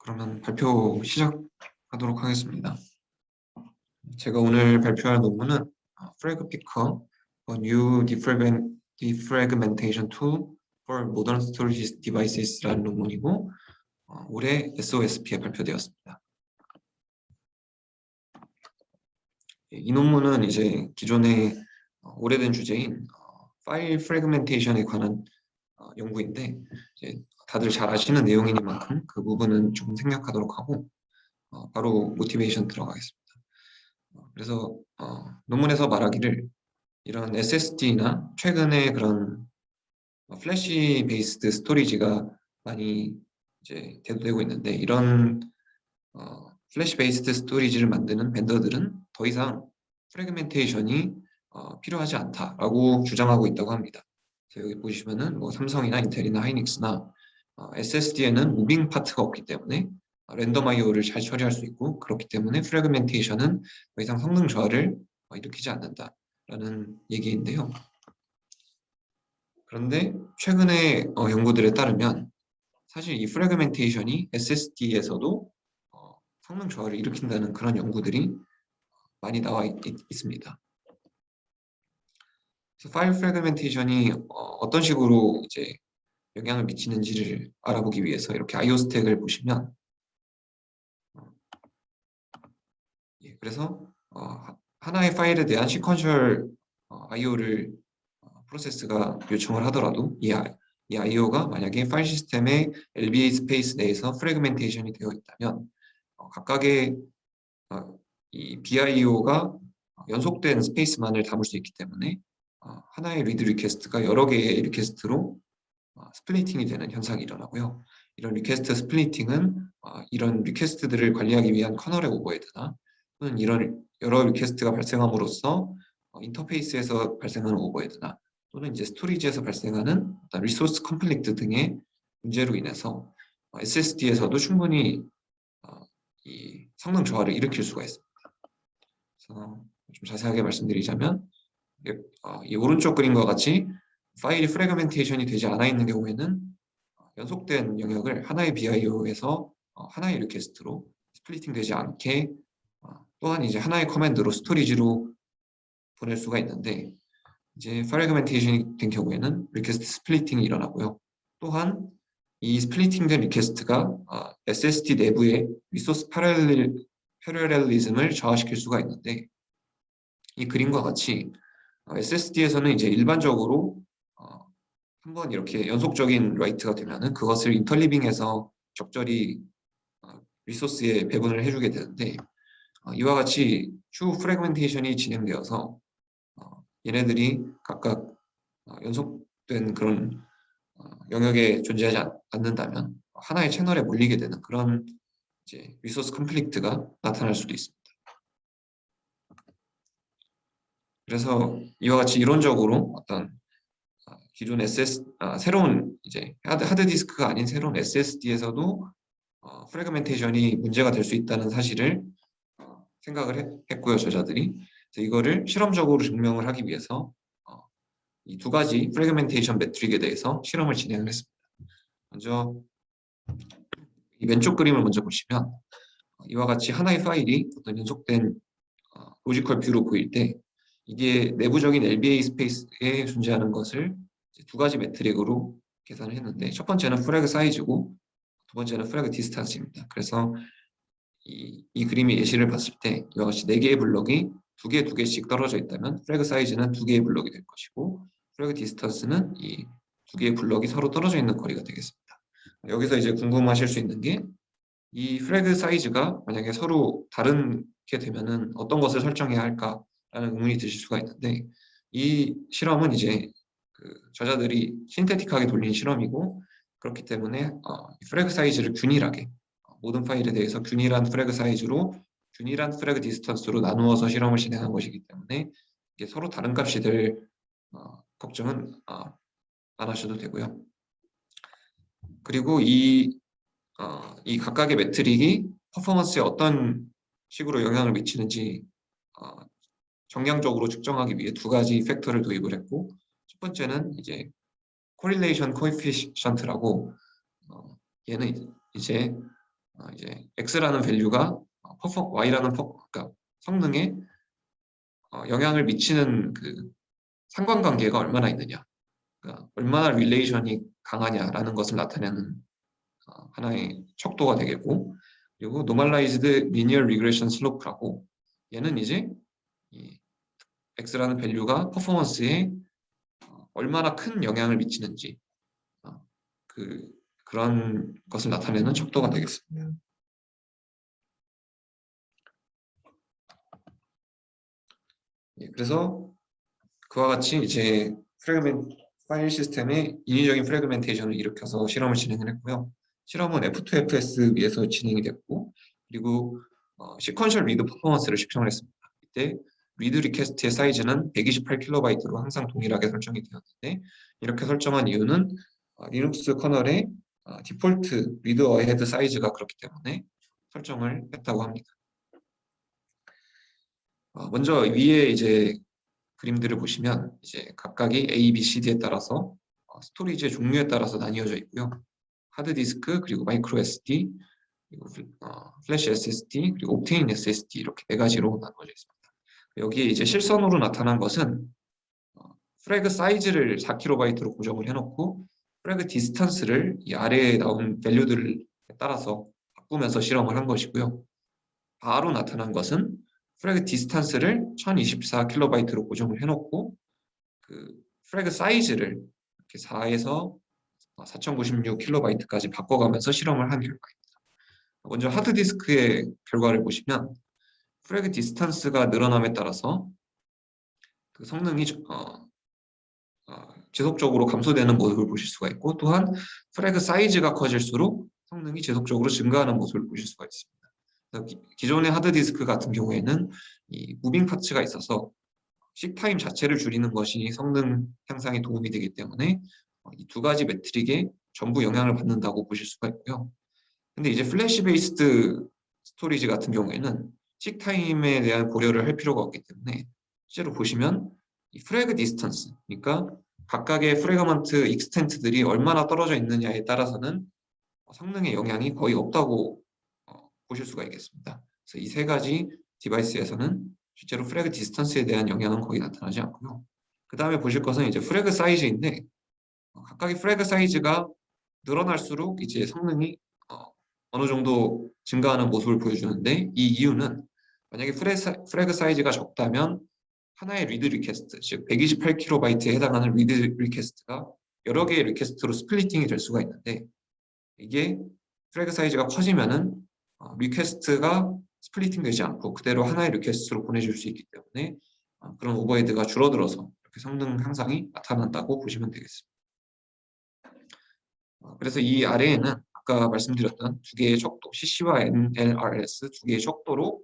그러면 발표 시작하도록 하겠습니다. 제가 오늘 발표할 논문은 Frag Picker, a New Defragmentation Tool for Modern Storage Devices라는 논문이고 올해 SOSP에 발표되었습니다. 이 논문은 이제 기존의 오래된 주제인 파일 프래그멘테이션에 관한 연구인데 이제 다들 잘 아시는 내용이니만큼 그 부분은 좀 생략하도록 하고 바로 모티베이션 들어가겠습니다. 그래서 논문에서 말하기를 이런 SSD나 최근에 그런 플래시 베이스드 스토리지가 많이 이제 대두되고 있는데 이런 플래시 베이스드 스토리지를 만드는 벤더들은 더 이상 프래그멘테이션이 필요하지 않다라고 주장하고 있다고 합니다. 여기 보시면은 뭐 삼성이나 인텔이나 하이닉스나 SSD에는 무빙 파트가 없기 때문에 랜덤 IO를 잘 처리할 수 있고 그렇기 때문에 프래그멘테이션은 더 이상 성능 저하를 일으키지 않는다라는 얘기인데요. 그런데 최근의 연구들에 따르면 사실 이 프래그멘테이션이 SSD에서도 성능 저하를 일으킨다는 그런 연구들이 많이 나와 있습니다. 그래서 파일 프래그멘테이션이 어떤 식으로 이제 영향을 미치는지를 알아보기 위해서 이렇게 IO 스택을 보시면 그래서 하나의 파일에 대한 시퀀셜 IO를 프로세스가 요청을 하더라도 이 IO가 만약에 파일 시스템의 LBA 스페이스 내에서 프래그멘테이션이 되어 있다면 각각의 이 BIO가 연속된 스페이스만을 담을 수 있기 때문에 하나의 리드 리퀘스트가 여러 개의 리퀘스트로 스플리팅이 되는 현상이 일어나고요. 이런 리퀘스트 스플리팅은 이런 리퀘스트들을 관리하기 위한 커널의 오버헤드나 또는 이런 여러 리퀘스트가 발생함으로써 인터페이스에서 발생하는 오버헤드나 또는 이제 스토리지에서 발생하는 리소스 컨플릭트 등의 문제로 인해서 SSD에서도 충분히 이 성능 저하를 일으킬 수가 있습니다. 그래서 좀 자세하게 말씀드리자면 이 오른쪽 그림과 같이 파일이 프래그멘테이션이 되지 않아 있는 경우에는 연속된 영역을 하나의 BIO에서 하나의 리퀘스트로 스플리팅 되지 않게 또한 이제 하나의 커맨드로 스토리지로 보낼 수가 있는데 이제 프래그멘테이션이 된 경우에는 리퀘스트 스플리팅이 일어나고요. 또한 이 스플리팅된 리퀘스트가 SSD 내부의 리소스 패러렐리즘을 저하시킬 수가 있는데 이 그림과 같이 SSD에서는 이제 일반적으로 한번 이렇게 연속적인 라이트가 되면은 그것을 인터리빙해서 적절히 리소스에 배분을 해주게 되는데 이와 같이 추후 프래그멘테이션이 진행되어서 얘네들이 각각 연속된 그런 영역에 존재하지 않는다면 하나의 채널에 몰리게 되는 그런 이제 리소스 컨플릭트가 나타날 수도 있습니다. 그래서 이와 같이 이론적으로 어떤 기존 새로운 이제 하드 디스크가 아닌 새로운 SSD에서도 프래그멘테이션이 문제가 될 수 있다는 사실을 생각을 했고요, 저자들이. 그래서 이거를 실험적으로 증명을 하기 위해서 이 두 가지 프래그멘테이션 매트릭에 대해서 실험을 진행을 했습니다. 먼저 이 왼쪽 그림을 먼저 보시면 이와 같이 하나의 파일이 어떤 연속된 로지컬 뷰로 보일 때 이게 내부적인 LBA 스페이스에 존재하는 것을 두 가지 매트릭으로 계산을 했는데 첫 번째는 프래그 사이즈고 두 번째는 프래그 디스턴스입니다. 그래서 이 그림의 예시를 봤을 때 이와 같이 4개의 블럭이 두 개씩 떨어져 있다면 프래그 사이즈는 2개의 블럭이 될 것이고 프래그 디스턴스는 이 2개의 블럭이 서로 떨어져 있는 거리가 되겠습니다. 여기서 이제 궁금하실 수 있는 게 이 프래그 사이즈가 만약에 서로 다르게 되면은 어떤 것을 설정해야 할까라는 의문이 드실 수가 있는데 이 실험은 이제 저자들이 신테틱하게 돌린 실험이고 그렇기 때문에 프래그 사이즈를 균일하게 모든 파일에 대해서 균일한 프래그 사이즈로 균일한 프래그 디스턴스로 나누어서 실험을 진행한 것이기 때문에 이게 서로 다른 값이 될 걱정은 안 하셔도 되고요. 그리고 이 각각의 매트릭이 퍼포먼스에 어떤 식으로 영향을 미치는지 정량적으로 측정하기 위해 두 가지 팩터를 도입을 했고 첫 번째는 이제 correlation coefficient라고 얘는 이제 이제 X라는 밸류가 Y라는 그러니까 성능에 영향을 미치는 그 상관관계가 얼마나 있느냐, 그러니까 얼마나 릴레이션이 강하냐라는 것을 나타내는 하나의 척도가 되겠고, 그리고 Normalized Linear Regression Slope라고, 얘는 이제 이 X라는 밸류가 퍼포먼스에 얼마나 큰 영향을 미치는지 그런 것을 나타내는 척도가 되겠습니다. 예, 그래서 그와 같이 이제 파일 시스템의 인위적인 프래그멘테이션을 일으켜서 실험을 진행을 했고요. 실험은 F2FS 위에서 진행이 됐고, 그리고 시퀀셜 리드 퍼포먼스를 측정을 했습니다. 이때 리드 리퀘스트의 사이즈는 128KB 항상 동일하게 설정이 되었는데, 이렇게 설정한 이유는 리눅스 커널의 디폴트 리드 어헤드 사이즈가 그렇기 때문에 설정을 했다고 합니다. 먼저 위에 이제 그림들을 보시면 이제 각각이 A, B, C, D에 따라서 스토리지의 종류에 따라서 나뉘어져 있고요. 하드디스크, 그리고 마이크로 SD, 그리고 플래시 SSD, 그리고 옵테인 SSD 이렇게 네 가지로 나눠져 있습니다. 여기에 이제 실선으로 나타난 것은 프래그 사이즈를 4KB 고정을 해놓고 프래그 디스턴스를 이 아래에 나온 밸류들에 따라서 바꾸면서 실험을 한 것이고요. 바로 나타난 것은 프래그 디스턴스를 1024KB 고정을 해놓고 그 프래그 사이즈를 이렇게 4에서 4096KB까지 바꿔가면서 실험을 한 결과입니다. 먼저 하드디스크의 결과를 보시면 프래그 디스턴스가 늘어남에 따라서 그 성능이 지속적으로 감소되는 모습을 보실 수가 있고, 또한 프래그 사이즈가 커질수록 성능이 지속적으로 증가하는 모습을 보실 수가 있습니다. 기존의 하드디스크 같은 경우에는 이 무빙 파츠가 있어서 식타임 자체를 줄이는 것이 성능 향상에 도움이 되기 때문에 이 두 가지 매트릭에 전부 영향을 받는다고 보실 수가 있고요. 근데 이제 플래시 베이스드 스토리지 같은 경우에는 식타임에 대한 고려를 할 필요가 없기 때문에 실제로 보시면 이 프래그 디스턴스, 그러니까 각각의 프래그먼트 익스텐트들이 얼마나 떨어져 있느냐에 따라서는 성능에 영향이 거의 없다고 보실 수가 있겠습니다. 그래서 이 세 가지 디바이스에서는 실제로 프래그 디스턴스에 대한 영향은 거의 나타나지 않고요. 그 다음에 보실 것은 이제 프래그 사이즈인데, 각각의 프래그 사이즈가 늘어날수록 이제 성능이 어느 정도 증가하는 모습을 보여주는데, 이 이유는 만약에 프래그 사이즈가 적다면 하나의 리드 리퀘스트, 즉 128KB에 해당하는 리드 리퀘스트가 여러 개의 리퀘스트로 스플리팅이 될 수가 있는데, 이게 프래그 사이즈가 커지면은 리퀘스트가 스플리팅 되지 않고 그대로 하나의 리퀘스트로 보내줄 수 있기 때문에 그런 오버헤드가 줄어들어서 이렇게 성능 향상이 나타난다고 보시면 되겠습니다. 그래서 이 아래에는 아까 말씀드렸던 두 개의 척도, CC와 NLRS 두 개의 척도로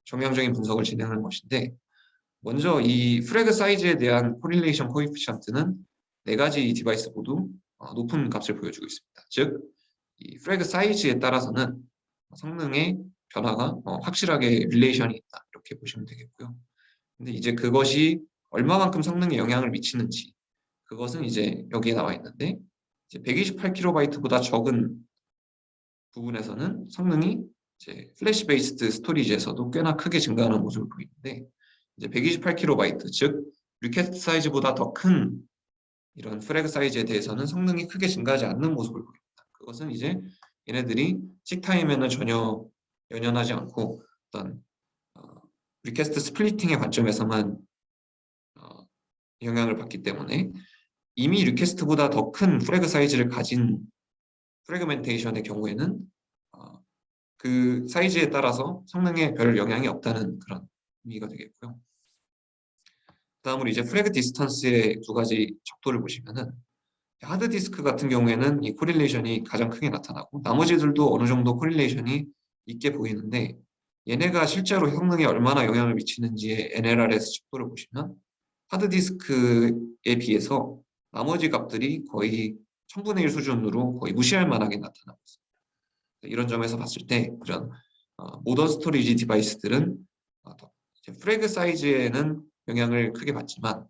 정량적인 분석을 진행하는 것인데, 먼저 이 프래그 사이즈에 대한 코릴레이션 코에피션트는 네 가지 디바이스 모두 높은 값을 보여주고 있습니다. 즉, 이 프래그 사이즈에 따라서는 성능의 변화가 확실하게 릴레이션이 있다, 이렇게 보시면 되겠고요. 근데 이제 그것이 얼마만큼 성능에 영향을 미치는지, 그것은 이제 여기에 나와 있는데, 이제 128KB보다 적은 부분에서는 성능이 이제 플래시 베이스드 스토리지에서도 꽤나 크게 증가하는 모습을 보이는데, 이제 128KB, 즉 리퀘스트 사이즈보다 더 큰 이런 프래그 사이즈에 대해서는 성능이 크게 증가하지 않는 모습을 보입니다. 그것은 이제 얘네들이 틱타임에는 전혀 연연하지 않고 어떤 리퀘스트 스플리팅의 관점에서만 영향을 받기 때문에, 이미 리퀘스트보다 더 큰 프래그 사이즈를 가진 프래그멘테이션의 경우에는 그 사이즈에 따라서 성능에 별 영향이 없다는 그런 의미가 되겠고요. 다음으로 이제 프래그 디스턴스의 두 가지 척도를 보시면은, 하드디스크 같은 경우에는 이 코릴레이션이 가장 크게 나타나고 나머지들도 어느 정도 코릴레이션이 있게 보이는데, 얘네가 실제로 성능에 얼마나 영향을 미치는지의 NLRS 척도를 보시면 하드디스크에 비해서 나머지 값들이 거의 1000분의 1 수준으로 거의 무시할 만하게 나타나고 있습니다. 이런 점에서 봤을 때 이런 모던 스토리지 디바이스들은 프래그 사이즈에는 영향을 크게 받지만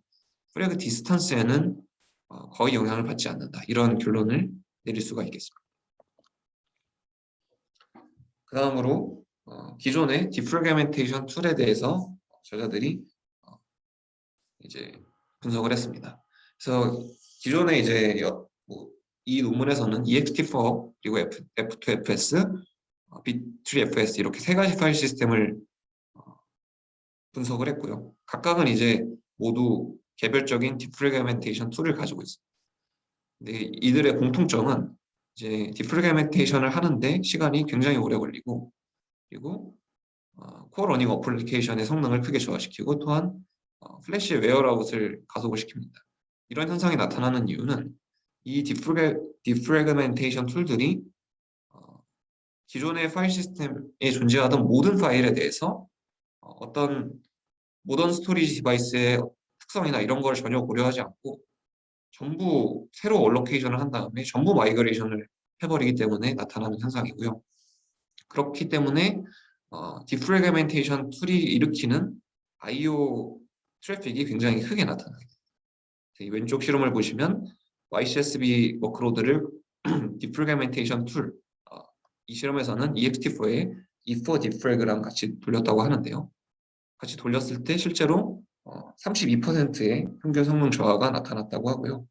프래그 디스턴스에는 거의 영향을 받지 않는다, 이런 결론을 내릴 수가 있겠습니다. 그 다음으로 기존의 디프래그멘테이션 툴에 대해서 저자들이 이제 분석을 했습니다. 그래서 기존에 이제 이 논문에서는 ext4 그리고 f2fs, b3fs 이렇게 세 가지 파일 시스템을 분석을 했고요. 각각은 이제 모두 개별적인 디프래그멘테이션 툴을 가지고 있습니다. 근데 이들의 공통점은 이제 디프래그멘테이션을 하는데 시간이 굉장히 오래 걸리고, 그리고 코어 러닝 어플리케이션의 성능을 크게 저하시키고, 또한 플래시의 웨어아웃을 가속을 시킵니다. 이런 현상이 나타나는 이유는 이 디프래그멘테이션 툴들이 기존의 파일 시스템에 존재하던 모든 파일에 대해서 어떤 모던 스토리지 디바이스의 특성이나 이런 걸 전혀 고려하지 않고 전부 새로 얼로케이션을 한 다음에 전부 마이그레이션을 해버리기 때문에 나타나는 현상이고요. 그렇기 때문에 디프래그멘테이션 툴이 일으키는 I/O 트래픽이 굉장히 크게 나타나요. 이 왼쪽 실험을 보시면 YCSB 워크로드를 디프래그멘테이션 툴, 이 실험에서는 ext4에 e4defrag랑 같이 돌렸다고 하는데요. 같이 돌렸을 때 실제로 32%의 평균 성능 저하가 나타났다고 하고요.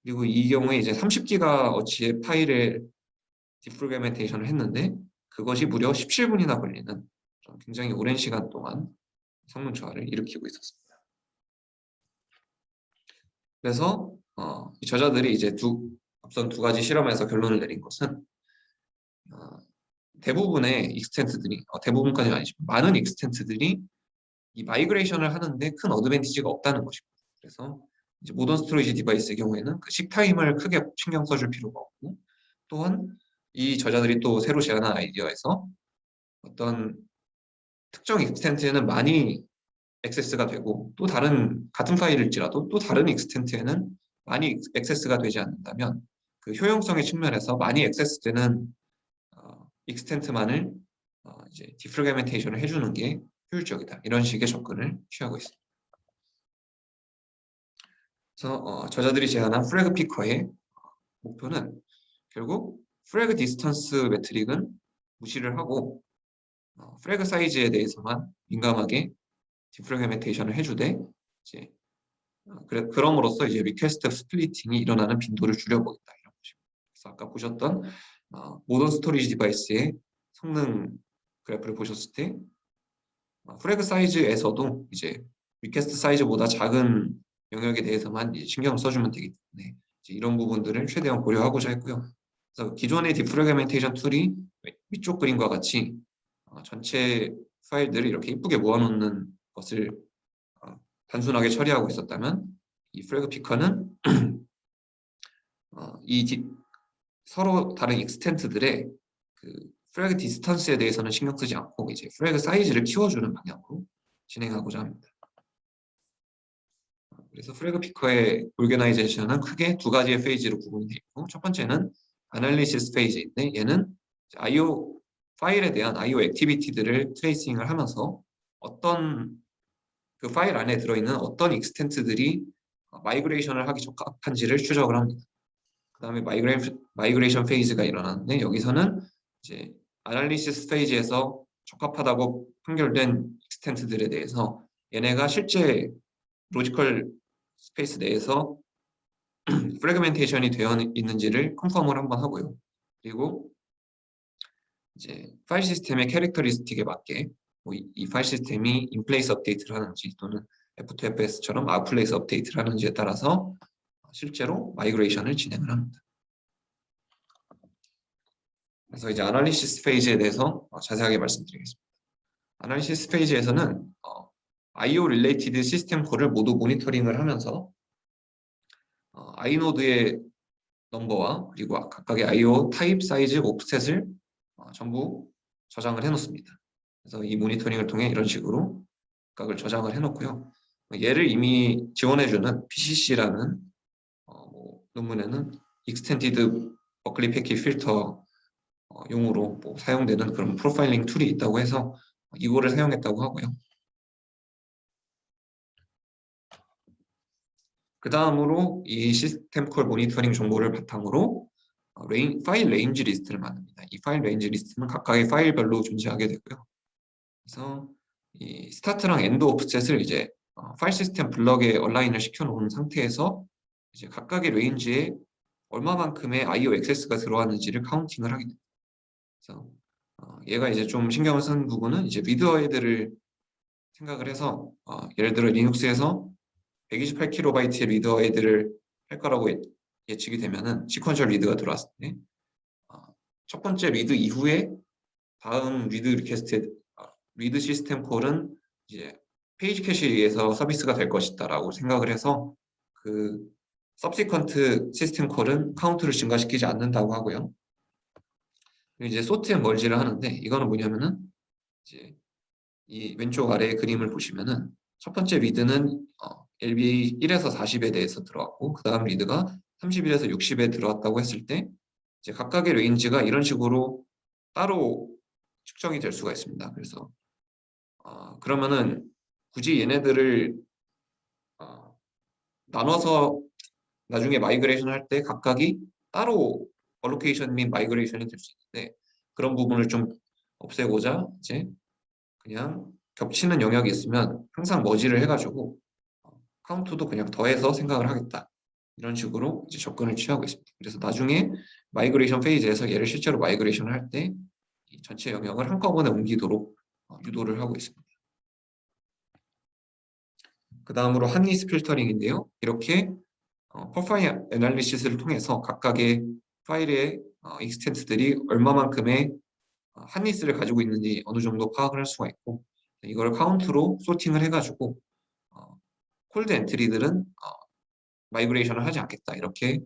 그리고 이 경우에 이제 30기가 어치의 파일을 디프래그멘테이션을 했는데 그것이 무려 17분이나 걸리는 굉장히 오랜 시간 동안 성능 저하를 일으키고 있었습니다. 그래서 이 저자들이 이제 앞선 두 가지 실험에서 결론을 내린 것은 대부분의 익스텐트들이 대부분까지는 아니지만 많은 익스텐트들이 이 마이그레이션을 하는데 큰 어드밴티지가 없다는 것입니다. 그래서 이제 모던 스토리지 디바이스의 경우에는 그 식타임을 크게 신경 써줄 필요가 없고, 또한 이 저자들이 또 새로 제안한 아이디어에서 어떤 특정 익스텐트에는 많이 액세스가 되고 또 다른 같은 파일일지라도 또 다른 익스텐트에는 많이 액세스가 되지 않는다면 그 효용성의 측면에서 많이 액세스되는 익스텐트만을 이제 디프래그멘테이션을 해주는 게 효율적이다. 이런 식의 접근을 취하고 있습니다. 그래서 저자들이 제안한 프래그 피커의 목표는 결국 프래그 디스턴스 매트릭은 무시를 하고 프래그 사이즈에 대해서만 민감하게 디프래그멘테이션을 해주되 이제 그럼으로써 이제 리퀘스트 스플리팅이 일어나는 빈도를 줄여보겠다 이런 것입니다. 그래서 아까 보셨던 모던 스토리지 디바이스의 성능 그래프를 보셨을 때 프래그 사이즈에서도 이제 리퀘스트 사이즈보다 작은 영역에 대해서만 이제 신경을 써주면 되기 때문에 이제 이런 부분들을 최대한 고려하고자 했고요. 그래서 기존의 디프래그멘테이션 툴이 위쪽 그림과 같이 전체 파일들을 이렇게 이쁘게 모아놓는 것을 단순하게 처리하고 있었다면 이 프래그 피커는 서로 다른 익스텐트들의 그 프래그 디스턴스에 대해서는 신경 쓰지 않고 이제 프래그 사이즈를 키워주는 방향으로 진행하고자 합니다. 그래서 프래그 피커의 오르게나이제이션은 크게 두 가지의 페이지로 구분되어 있고, 첫 번째는 아날리시스 페이지인데 얘는 I/O 파일에 대한 I/O 액티비티들을 트레이싱을 하면서 어떤 그 파일 안에 들어있는 어떤 익스텐트들이 마이그레이션을 하기 적합한지를 추적을 합니다. 그 다음에 마이그레이션 페이지가 일어나는데 여기서는 이제 아날리시스 페이지에서 적합하다고 판결된 익스텐트들에 대해서 얘네가 실제 로지컬 스페이스 내에서 프래그멘테이션이 되어 있는지를 컨펌을 한번 하고요. 그리고 이제 파일 시스템의 캐릭터리스틱에 맞게 이 파일 시스템이 인플레이스 업데이트를 하는지 또는 F2FS처럼 아웃플레이스 업데이트를 하는지에 따라서 실제로 마이그레이션을 진행을 합니다. 그래서 이제 아날리시스 페이지에 대해서 자세하게 말씀드리겠습니다. 아날리시스 페이지에서는 I/O related 시스템 콜을 모두 모니터링을 하면서 아이노드의 넘버와 그리고 각각의 I/O 타입, 사이즈, 옵셋을 전부 저장을 해놓습니다. 그래서 이 모니터링을 통해 이런 식으로 각을 저장을 해놓고요. 얘를 이미 지원해주는 PCC라는 논문에는 Extended Berkeley Packet Filter 용으로 사용되는 그런 프로파일링 툴이 있다고 해서 이거를 사용했다고 하고요. 그 다음으로 이 시스템 콜 모니터링 정보를 바탕으로 파일 레인지 리스트를 만듭니다. 이 파일 레인지 리스트는 각각의 파일별로 존재하게 되고요. 그래서 이 스타트랑 엔드 오프셋을 이제 파일 시스템 블럭에 얼라인을 시켜놓은 상태에서 이제 각각의 레인지에 얼마만큼의 I/O 액세스가 들어왔는지를 카운팅을 하게 됩니다. 그래서 얘가 이제 좀 신경을 쓰는 부분은 이제 리드어헤드를 생각을 해서 예를 들어 리눅스에서 128KB의 리드어헤드를 할 거라고 예측이 되면은 시퀀셜 리드가 들어왔을 때 첫 번째 리드 이후에 다음 리드 리퀘스트 리드 시스템 콜은 이제 페이지 캐시에 의해서 서비스가 될 것이다라고 생각을 해서 그 서브시퀀트 시스템 콜은 카운트를 증가시키지 않는다고 하고요. 이제 소트 앤 멀지를 하는데 이거는 뭐냐면은 이제 이 왼쪽 아래의 그림을 보시면은 첫 번째 리드는 LBA 1에서 40에 대해서 들어왔고 그 다음 리드가 31에서 60에 들어왔다고 했을 때 이제 각각의 레인지가 이런 식으로 따로 측정이 될 수가 있습니다. 그래서 그러면은 굳이 얘네들을 나눠서 나중에 마이그레이션 할 때 각각이 따로 얼로케이션 및 마이그레이션이 될 수 있는데 그런 부분을 좀 없애고자 이제 그냥 겹치는 영역이 있으면 항상 머지를 해가지고 카운트도 그냥 더해서 생각을 하겠다. 이런 식으로 이제 접근을 취하고 있습니다. 그래서 나중에 마이그레이션 페이지에서 얘를 실제로 마이그레이션을 할 때 이 전체 영역을 한꺼번에 옮기도록 유도를 하고 있습니다. 그 다음으로 핫리스 필터링인데요. 이렇게 퍼파일 애널리시스를 통해서 각각의 파일의 익스텐트들이 얼마만큼의 핫리스를 가지고 있는지 어느 정도 파악을 할 수가 있고 이걸 카운트로 소팅을 해가지고 콜드 엔트리들은 마이그레이션을 하지 않겠다 이렇게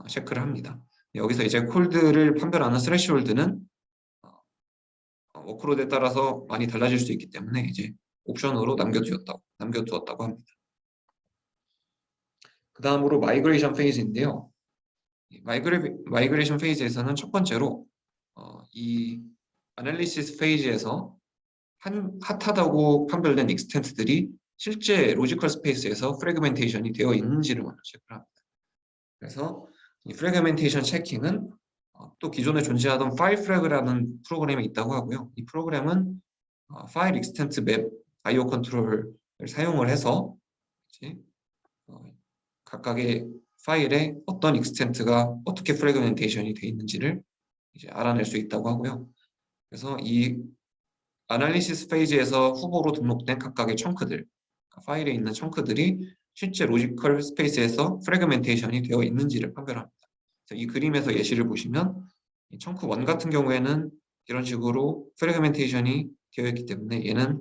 체크를 합니다. 여기서 이제 콜드를 판별하는 스레시홀드는 워크로드에 따라서 많이 달라질 수 있기 때문에 이제 옵션으로 남겨두었다고 합니다. 그 다음으로 마이그레이션 페이지인데요. 마이그레이션 페이지에서는 첫 번째로 이 아날리시스 페이지에서 핫하다고 판별된 익스텐트들이 실제 로지컬 스페이스에서 프래그멘테이션이 되어 있는지를 먼저 체크를 합니다. 그래서 이 프래그멘테이션 체킹은 또 기존에 존재하던 파일 프래그라는 프로그램이 있다고 하고요. 이 프로그램은 파일 익스텐트 맵 IO 컨트롤을 사용을 해서 이제 각각의 파일에 어떤 익스텐트가 어떻게 프래그멘테이션이 되어 있는지를 이제 알아낼 수 있다고 하고요. 그래서 이 아날리시스 페이지에서 후보로 등록된 각각의 청크들, 파일에 있는 청크들이 실제 로지컬 스페이스에서 프래그멘테이션이 되어 있는지를 판별합니다. 이 그림에서 예시를 보시면 이 청크 1 같은 경우에는 이런 식으로 프래그멘테이션이 되어 있기 때문에 얘는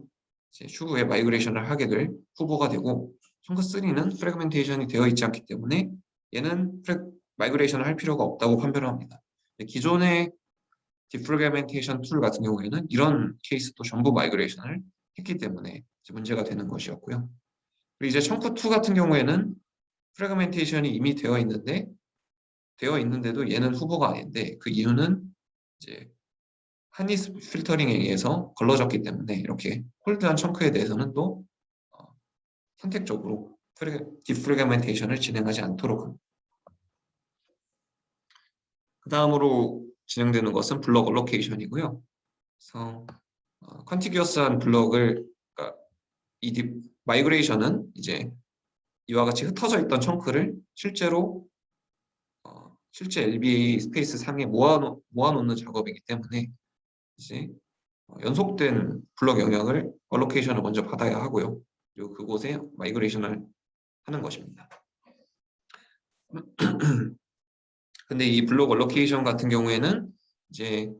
이제 추후에 마이그레이션을 하게 될 후보가 되고 청크 3는 프래그멘테이션이 되어 있지 않기 때문에 얘는 마이그레이션을 할 필요가 없다고 판별합니다. 기존의 디프래그멘테이션 툴 같은 경우에는 이런 케이스도 전부 마이그레이션을 했기 때문에 문제가 되는 것이었고요. 그리고 이제 청크 2 같은 경우에는 프래그멘테이션이 이미 되어 있는데도 얘는 후보가 아닌데 그 이유는 이제 핫리스 필터링에 의해서 걸러졌기 때문에 이렇게 홀드한 청크에 대해서는 또 선택적으로 디프래그멘테이션을 진행하지 않도록 합니다. 그 다음으로 진행되는 것은 블럭 얼로케이션이고요. 그래서 컨티기어스한 블럭을 그러니까 이 마이그레이션은 이제 이와 같이 흩어져 있던 청크를 실제 LBA 스페이스 상에 모아놓는 작업이기 때문에 이제 연속된 블럭 영역을 얼로케이션을 먼저 받아야 하고요. 그리고 그곳에 마이그레이션을 하는 것입니다. 근데 이 블록 얼로케이션 같은 경우에는 이제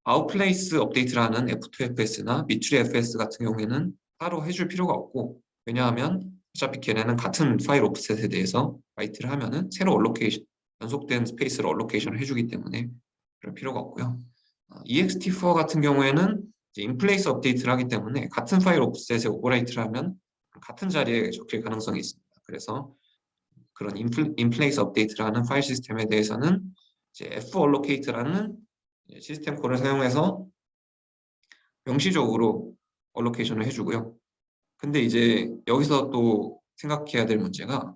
아웃플레이스 업데이트라는 F2FS나 미트리 FS 같은 경우에는 따로 해줄 필요가 없고 왜냐하면 어차피 걔네는 같은 파일 오프셋에 대해서 라이트를 하면은 새로 얼로케이션 연속된 스페이스를 얼로케이션을 해주기 때문에 그럴 필요가 없고요. ext4 같은 경우에는 이제 인플레이스 업데이트를 하기 때문에 같은 파일 오프셋에 오버라이트를 하면 같은 자리에 적힐 가능성이 있습니다. 그래서 그런 인플레이스 업데이트라는 파일 시스템에 대해서는 이제 fallocate라는 시스템 콜을 사용해서 명시적으로 얼로케이션을 해주고요. 근데 이제 여기서 또 생각해야 될 문제가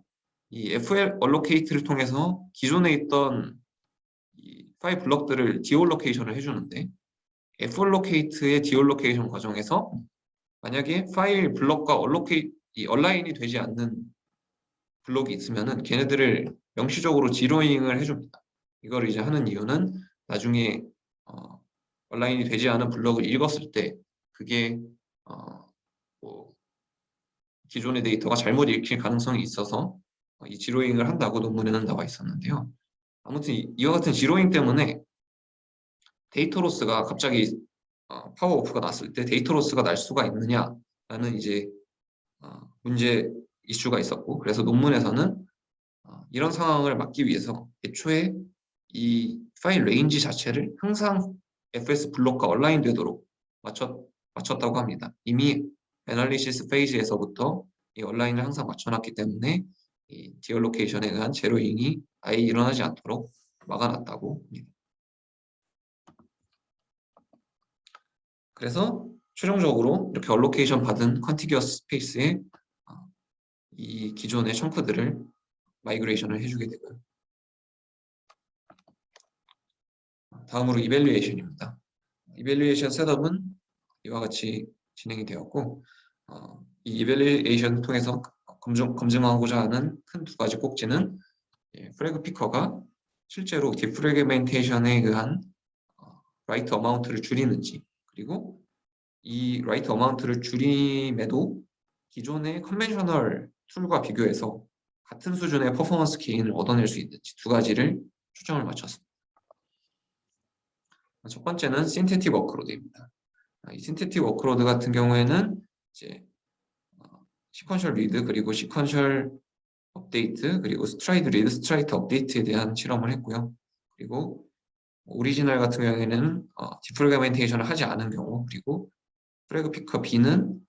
이 FL allocate를 통해서 기존에 있던 이 파일 블럭들을 디올로케이션을 해주는데 F로케이트의 디올로케이션 과정에서 만약에 파일 블럭과 얼라인이 되지 않는 블록이 있으면은 걔네들을 명시적으로 지로잉을 해줍니다. 이걸 이제 하는 이유는 나중에 얼라인이 되지 않은 블록을 읽었을 때 그게 뭐 기존의 데이터가 잘못 읽힐 가능성이 있어서 이 지로잉을 한다고 논문에는 나와 있었는데요. 아무튼 이와 같은 지로잉 때문에 데이터 로스가 갑자기 파워 오프가 났을 때 데이터 로스가 날 수가 있느냐라는 이제 문제 이슈가 있었고, 그래서 논문에서는 이런 상황을 막기 위해서 애초에 이 파일 레인지 자체를 항상 FS 블록과 얼라인 되도록 맞췄다고 합니다. 이미 애널리시스 페이지에서부터 이 얼라인을 항상 맞춰놨기 때문에 이 디얼로케이션에 의한 제로잉이 아예 일어나지 않도록 막아놨다고 합니다. 그래서 최종적으로 이렇게 얼로케이션 받은 컨티기어스 스페이스에 이 기존의 청크들을 마이그레이션을 해주게 되고요. 다음으로 이밸류에이션입니다. 이밸류에이션 셋업은 이와 같이 진행이 되었고, 이 이밸류에이션을 통해서 검증하고자 하는 큰 두 가지 꼭지는 프래그 피커가 실제로 디프래그멘테이션에 의한 라이트 어마운트를 줄이는지, 그리고 이 라이트 어마운트를 줄임에도 기존의 컨벤셔널 툴과 비교해서 같은 수준의 퍼포먼스 게인을 얻어낼 수 있는지 두 가지를 초점을 맞췄습니다. 첫 번째는 신테틱 워크로드입니다. 이 신테틱 워크로드 같은 경우에는 이제 시퀀셜 리드 그리고 시퀀셜 업데이트 그리고 스트라이드 리드 스트라이트 업데이트에 대한 실험을 했고요. 그리고 오리지널 같은 경우에는 디프래그멘테이션을 하지 않은 경우, 그리고 프래그 피커 B는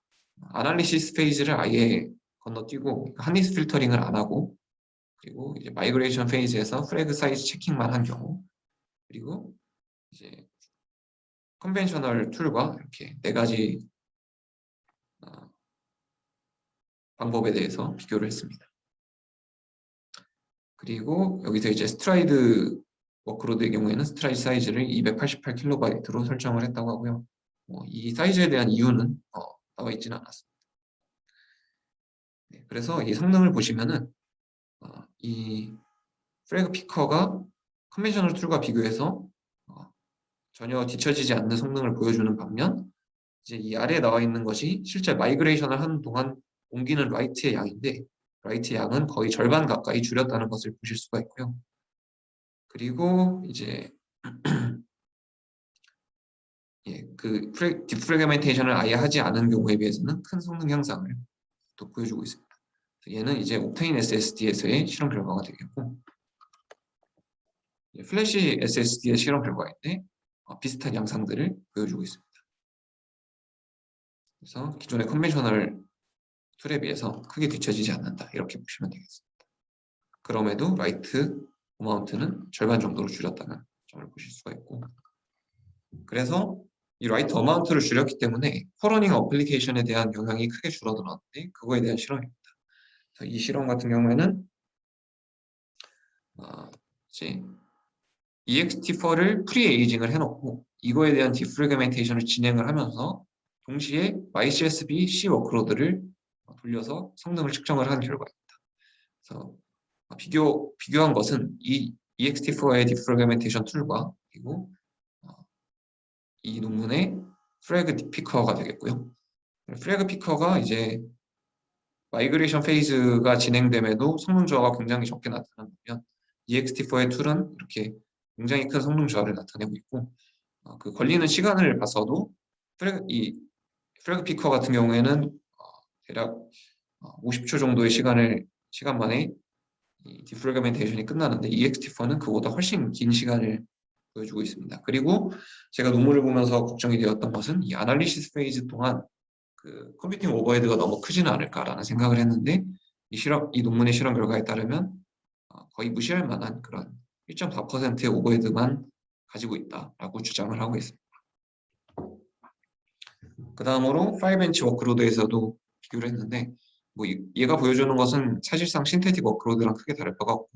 아날리시스 페이지를 아예 건너뛰고 한리스 필터링을 안 하고, 그리고 이제 마이그레이션 페이지에서 프래그 사이즈 체킹만 한 경우, 그리고 이제 컨벤셔널 툴과 이렇게 네 가지 방법에 대해서 비교를 했습니다. 그리고 여기서 이제 스트라이드 워크로드의 경우에는 스트라이드 사이즈를 288KB 설정을 했다고 하고요. 이 사이즈에 대한 이유는 나와 있지는 않았습니다. 네, 그래서 이 성능을 보시면은 이 프래그 피커가 컨벤셔널 툴과 비교해서 전혀 뒤처지지 않는 성능을 보여주는 반면, 이제 이 아래에 나와 있는 것이 실제 마이그레이션을 하는 동안 옮기는 라이트의 양인데, 라이트의 양은 거의 절반 가까이 줄였다는 것을 보실 수가 있고요. 그리고 이제 그 디프래그멘테이션을 아예 하지 않은 경우에 비해서는 큰 성능 향상을 또 보여주고 있습니다. 얘는 이제 옵테인 SSD에서의 실험 결과가 되겠고, 플래시 SSD의 실험 결과인데 비슷한 양상들을 보여주고 있습니다. 그래서 기존의 컨벤셔널 툴에 비해서 크게 뒤처지지 않는다, 이렇게 보시면 되겠습니다. 그럼에도 라이트 어마운트는 절반 정도로 줄였다는 점을 보실 수가 있고, 그래서 이 라이트 어마운트를 줄였기 때문에 퍼러닝 어플리케이션에 대한 영향이 크게 줄어들었는데, 그거에 대한 실험입니다. 그래서 이 실험 같은 경우에는 이제 EXT4를 프리에이징을 해놓고 이거에 대한 디프래그멘테이션을 진행을 하면서 동시에 MyCSB C 워크로드를 돌려서 성능을 측정을 한 결과입니다. 그래서 비교한 것은 이 EXT4의 디프래그멘테이션 툴과 그리고 이 논문의 프래그 피커가 되겠고요. 프래그 피커가 이제 마이그레이션 페이즈가 진행됨에도 성능 저하가 굉장히 적게 나타나면, EXT4의 툴은 이렇게 굉장히 큰 성능 저하를 나타내고 있고, 그 걸리는 시간을 봐서도 이 프래그 피커 같은 경우에는 대략 50초 정도의 시간 만에 이 디프래그멘테이션이 끝나는데, EXT4는 그보다 훨씬 긴 시간을 보여주고 있습니다. 그리고 제가 논문을 보면서 걱정이 되었던 것은 이 아날리시스 페이지 동안 그 컴퓨팅 오버헤드가 너무 크지는 않을까라는 생각을 했는데, 이 논문의 실험 결과에 따르면 거의 무시할 만한 그런 1.4%의 오버헤드만 가지고 있다라고 주장을 하고 있습니다. 그 다음으로 파일 벤치 워크로드에서도 비교를 했는데, 얘가 보여주는 것은 사실상 신테틱 워크로드랑 크게 다를 바가 없고,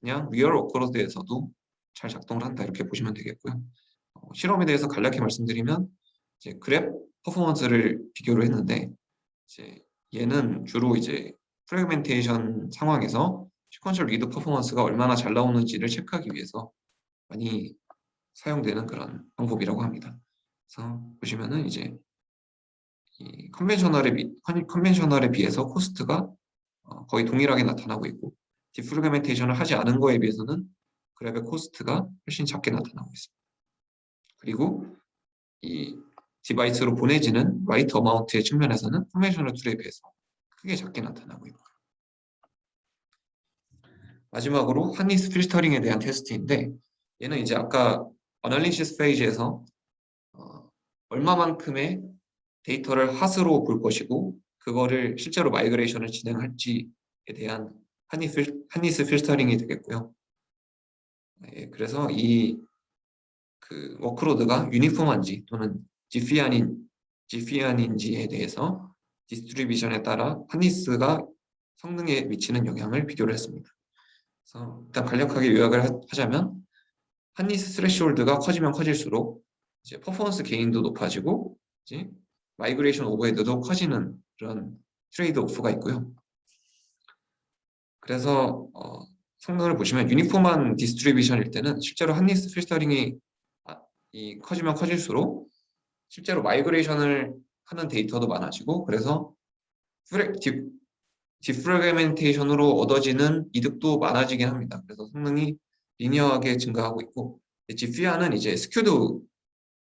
그냥 리얼 워크로드에서도 잘 작동을 한다 이렇게 보시면 되겠고요. 실험에 대해서 간략히 말씀드리면 이제 그랩 퍼포먼스를 비교를 했는데 이제 얘는 주로 이제 프래그멘테이션 상황에서 시퀀셜 리드 퍼포먼스가 얼마나 잘 나오는지를 체크하기 위해서 많이 사용되는 그런 방법이라고 합니다. 그래서 보시면은 이제 이 컨벤셔널에 비해서 코스트가 거의 동일하게 나타나고 있고 디프래그멘테이션을 하지 않은 거에 비해서는 그랩의 코스트가 훨씬 작게 나타나고 있습니다. 그리고 이 디바이스로 보내지는 라이트 어마운트의 측면에서는 컨벤셔널 툴에 비해서 크게 작게 나타나고 있고요. 마지막으로 한니스 필터링에 대한 테스트인데 얘는 이제 아까 어널리시스 페이지에서 얼마만큼의 데이터를 핫으로 볼 것이고 그거를 실제로 마이그레이션을 진행할지에 대한 한니스 필터링이 되겠고요. 예, 그래서 이 그 워크로드가 유니폼한지 또는 지피안인지에 대해서 디스트리뷰션에 따라 한니스가 성능에 미치는 영향을 비교를 했습니다. 그래서 일단 간략하게 요약을 하자면 한니스 스레시홀드가 커지면 커질수록 이제 퍼포먼스 게인도 높아지고 이제 마이그레이션 오버헤드도 커지는 그런 트레이드 오프가 있고요. 그래서 성능을 보시면 유니폼한 디스트리뷰션일 때는 실제로 한니스 필터링이 커지면 커질수록 실제로 마이그레이션을 하는 데이터도 많아지고 그래서 디프래그멘테이션으로 얻어지는 이득도 많아지긴 합니다. 그래서 성능이 리니어하게 증가하고 있고 지피아는 이제 스큐드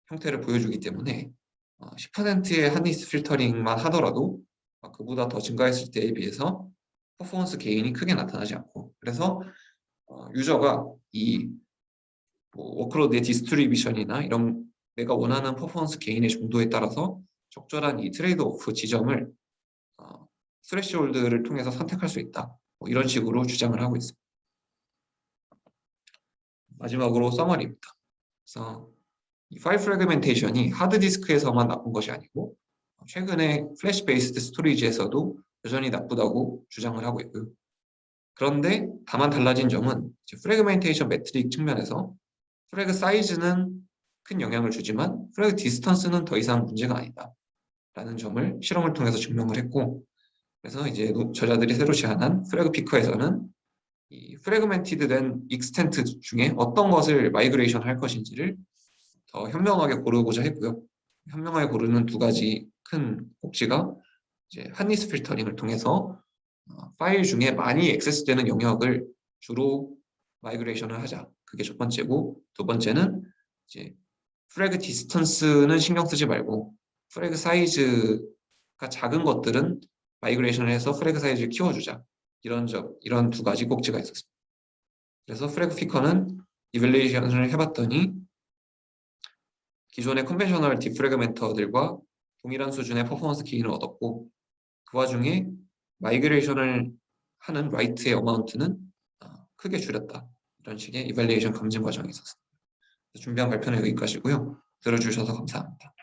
형태를 보여주기 때문에 10%의 한니스 필터링만 하더라도 그보다 더 증가했을 때에 비해서 퍼포먼스 게인이 크게 나타나지 않고 그래서 유저가 이 워크로드의 디스트리뷰션이나 이런 내가 원하는 퍼포먼스 게인의 정도에 따라서 적절한 이 트레이드 오프 지점을 스레시홀드를 통해서 선택할 수 있다. 이런 식으로 주장을 하고 있습니다. 마지막으로 서머리입니다. 그래서 이 파일 프래그멘테이션이 하드디스크에서만 나쁜 것이 아니고 최근에 플래시 베이스드 스토리지에서도 여전히 나쁘다고 주장을 하고 있고요. 그런데 다만 달라진 점은 프래그멘테이션 매트릭 측면에서 프래그 사이즈는 큰 영향을 주지만 프래그 디스턴스는 더 이상 문제가 아니다 라는 점을 실험을 통해서 증명을 했고 그래서 이제 저자들이 새로 제안한 프래그 피커에서는 이 프래그멘티드 된 익스텐트 중에 어떤 것을 마이그레이션 할 것인지를 더 현명하게 고르고자 했고요. 현명하게 고르는 두 가지 큰 꼭지가 이제 한니스 필터링을 통해서 파일 중에 많이 액세스되는 영역을 주로 마이그레이션을 하자. 그게 첫 번째고 두 번째는 이제 프래그 디스턴스는 신경 쓰지 말고 프래그 사이즈가 작은 것들은 마이그레이션을 해서 프래그 사이즈를 키워주자. 이런 두 가지 꼭지가 있었습니다. 그래서 프래그 피커는 이밸리에이션을 해봤더니 기존의 컨벤셔널 디프래그멘터들과 동일한 수준의 퍼포먼스 게인을 얻었고 그 와중에 마이그레이션을 하는 라이트의 어마운트는 크게 줄였다. 이런 식의 이밸리에이션 검증 과정이 있었습니다. 준비한 발표는 여기까지고요. 들어주셔서 감사합니다.